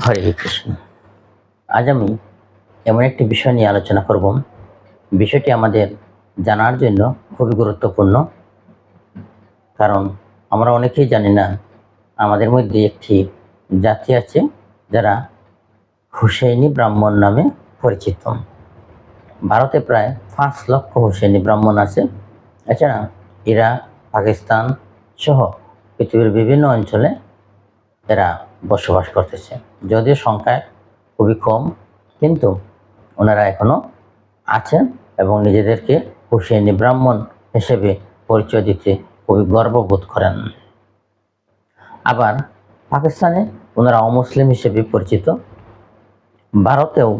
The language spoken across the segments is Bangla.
হরে কৃষ্ণ। আজ আমি এমন একটি বিষয় নিয়ে আলোচনা করব, বিষয়টি আমাদের জানার জন্য খুবই গুরুত্বপূর্ণ। কারণ আমরা অনেকেই জানি না, আমাদের মধ্যে একটি জাতি আছে যারা হুসেইনি ব্রাহ্মণ নামে পরিচিত। ভারতে প্রায় 5 লক্ষ হুসেইনি ব্রাহ্মণ আছে। এছাড়া ইরাক, পাকিস্তান সহ পৃথিবীর বিভিন্ন অঞ্চলে এরা বসবাস করতেছে। যদিও সংখ্যায় খুবই কম, কিন্তু ওনারা এখনো আছেন এবং নিজেদেরকে হুসেইনি ব্রাহ্মণ হিসেবে পরিচয় দিতে খুবই গর্ববোধ করেন। আবার পাকিস্তানে ওনারা অমুসলিম হিসেবে পরিচিত। ভারতেও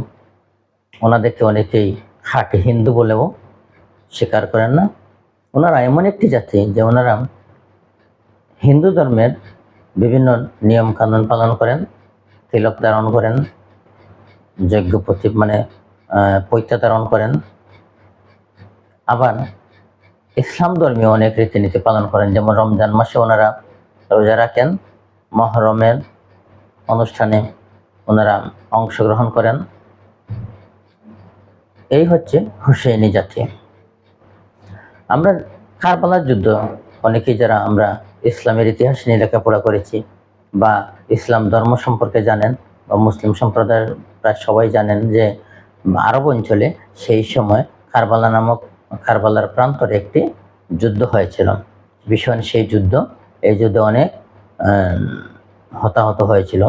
ওনাদেরকে অনেকেই খাঁটি হিন্দু বলেও স্বীকার করেন না। ওনারা এমন একটি জাতি যে ওনারা হিন্দু ধর্মের বিভিন্ন নিয়ম কানুন পালন করেন, তিলক ধারণ করেন, যজ্ঞ প্রতি পৈতা ধারণ করেন। আবার ইসলাম ধর্মীয় অনেক রীতিনীতি পালন করেন, যেমন রমজান মাসে ওনারা রোজা রাখেন, মহরমের অনুষ্ঠানে ওনারা অংশগ্রহণ করেন। এই হচ্ছে হুসেইনি জাতি। আমরা কারবালার যুদ্ধ, অনেকেই যারা আমরা ইসলামের ইতিহাস নিয়ে লেখাপড়া করেছি বা ইসলাম ধর্ম সম্পর্কে জানেন বা মুসলিম সম্প্রদায়ের প্রায় সবাই জানেন যে আরব অঞ্চলে সেই সময় কারবালার প্রান্তরে একটি যুদ্ধ হয়েছিল। ভীষণ সেই যুদ্ধ, এই যুদ্ধে অনেক হতাহত হয়েছিল।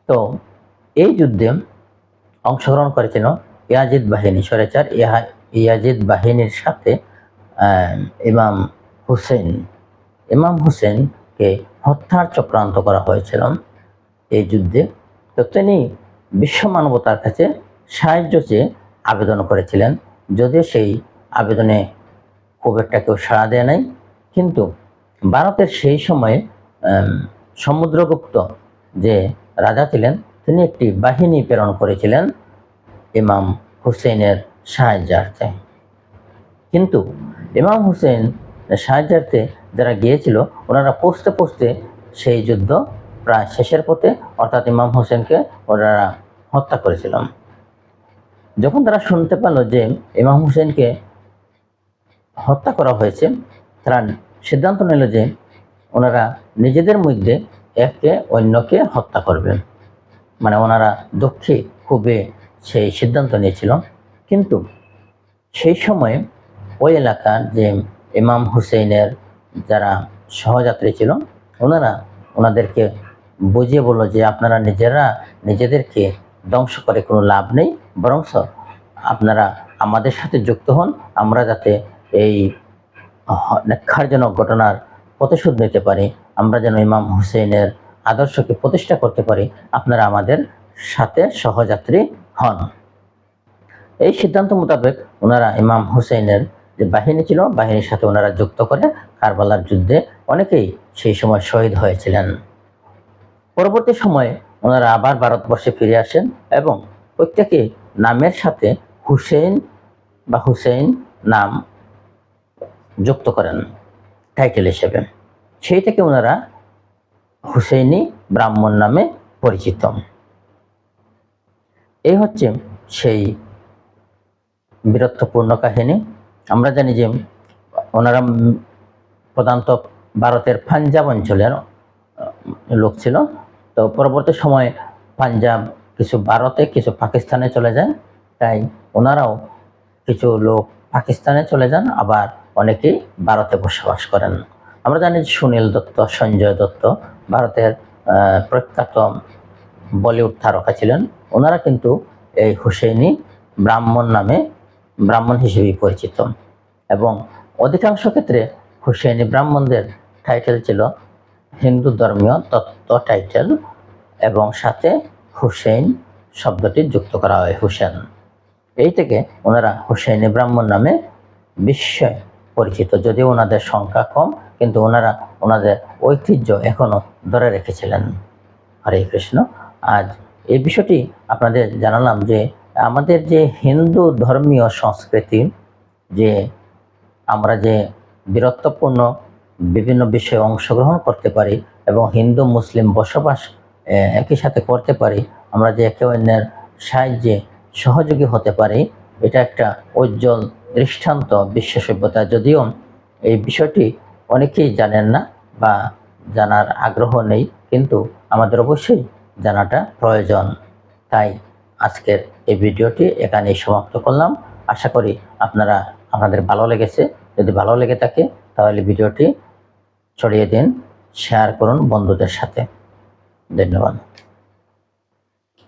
তো এই যুদ্ধে অংশগ্রহণ করেছিল ইয়াজিদ বাহিনী, স্বৈরাচার ইয়াজিদ বাহিনীর সাথে ইমাম হুসেনকে হত্যার চক্রান্ত করা হয়েছিল এই যুদ্ধে। তো তিনি বিশ্ব মানবতার কাছে সাহায্য চেয়ে আবেদন করেছিলেন, যদিও সেই আবেদনে খুব একটা কেউ সাড়া দেয় নাই। কিন্তু ভারতের সেই সময়ে সমুদ্রগুপ্ত যে রাজা ছিলেন, তিনি একটি বাহিনী প্রেরণ করেছিলেন ইমাম হুসেনের সাহায্যার্থে। কিন্তু ইমাম হুসেন সাহায্যার্থে যারা গিয়েছিল, ওনারা পৌঁছতে সেই যুদ্ধ প্রায় শেষের পথে, অর্থাৎ ইমাম হুসেনকে ওনারা হত্যা করেছিল। যখন তারা শুনতে পেল যে ইমাম হুসেনকে হত্যা করা হয়েছে, তারা সিদ্ধান্ত নিল যে ওনারা নিজেদের মধ্যে একে অন্যকে হত্যা করবেন। ওনারা দক্ষে খুবই সেই সিদ্ধান্ত নিয়েছিল। কিন্তু সেই সময়ে ওই এলাকার যে ইমাম হুসেনের যারা সহযাত্রী ছিল, ওনারা ওনাদেরকে বুঝিয়ে বলল যে আপনারা নিজেদেরকে ধ্বংস করে কোনো লাভ নেই, বরঞ্চ আপনারা আমাদের সাথে যুক্ত হন, আমরা যাতে এই ন্যাক্কারজনক ঘটনার প্রতিশোধ নিতে পারি, আমরা যেন ইমাম হুসেনের আদর্শকে প্রতিষ্ঠা করতে পারি, আপনারা আমাদের সাথে সহযাত্রী হন। এই সিদ্ধান্ত মোতাবেক ওনারা ইমাম হুসেনের যে বাহিনী ছিল, বাহিনীর সাথে ওনারা যুক্ত করে কারবালার যুদ্ধে অনেকেই সেই সময় শহীদ হয়েছিলেন। পরবর্তী সময়ে ওনারা আবার ভারতবর্ষে ফিরে আসেন এবং প্রত্যেকে নামের সাথে হুসেইন নাম যুক্ত করেন টাইটেল হিসেবে। সেই থেকে ওনারা হুসেইনি ব্রাহ্মণ নামে পরিচিত। এই হচ্ছে সেই বীরত্বপূর্ণ কাহিনী। আমরা জানি যে ওনারা প্রধানত ভারতের পাঞ্জাব অঞ্চলের লোক ছিল। তো পরবর্তী সময়ে পাঞ্জাব কিছু ভারতে, কিছু পাকিস্তানে চলে যায়, তাই ওনারাও কিছু লোক পাকিস্তানে চলে যান, আবার অনেকেই ভারতে বসবাস করেন। আমরা জানি যে সুনীল দত্ত, সঞ্জয় দত্ত ভারতের প্রখ্যাত বলিউড তারকা ছিলেন। ওনারা কিন্তু এই হুসেইনি ব্রাহ্মণ হিসেবেই পরিচিত এবং অধিকাংশ ক্ষেত্রে হুসেইনি ব্রাহ্মণদের টাইটেল ছিল হিন্দু ধর্মীয় তত্ত্ব টাইটেল, এবং সাথে হুসেইন শব্দটি যুক্ত করা হয়, হুসেন। এই থেকে ওনারা হুসেইনি ব্রাহ্মণ নামে বিশ্বে পরিচিত। যদিও ওনাদের সংখ্যা কম, কিন্তু ওনাদের ঐতিহ্য এখনো ধরে রেখেছিলেন। হরে কৃষ্ণ। আজ এই বিষয়টি আপনাদের জানালাম যে আমাদের যে হিন্দু ধর্মীয় সংস্কৃতি, যে আমরা যে বীরত্বপূর্ণ বিভিন্ন বিষয়ে অংশগ্রহণ করতে পারি এবং হিন্দু মুসলিম বসবাস একই সাথে করতে পারি, আমরা যে একে অন্যের সাহায্যে সহযোগী হতে পারি, এটা একটা উজ্জ্বল দৃষ্টান্ত বিশ্ব সভ্যতা। যদিও এই বিষয়টি অনেকেই জানেন না বা জানার আগ্রহ নেই, কিন্তু আমাদের অবশ্যই জানাটা প্রয়োজন। তাই আজকের এই ভিডিওটি এখানেই সমাপ্ত করলাম। আশা করি আপনাদের ভালো লেগেছে। যদি ভালো লেগে থাকে তাহলে ভিডিওটি ছড়িয়ে দিন, শেয়ার করুন বন্ধুদের সাথে। ধন্যবাদ।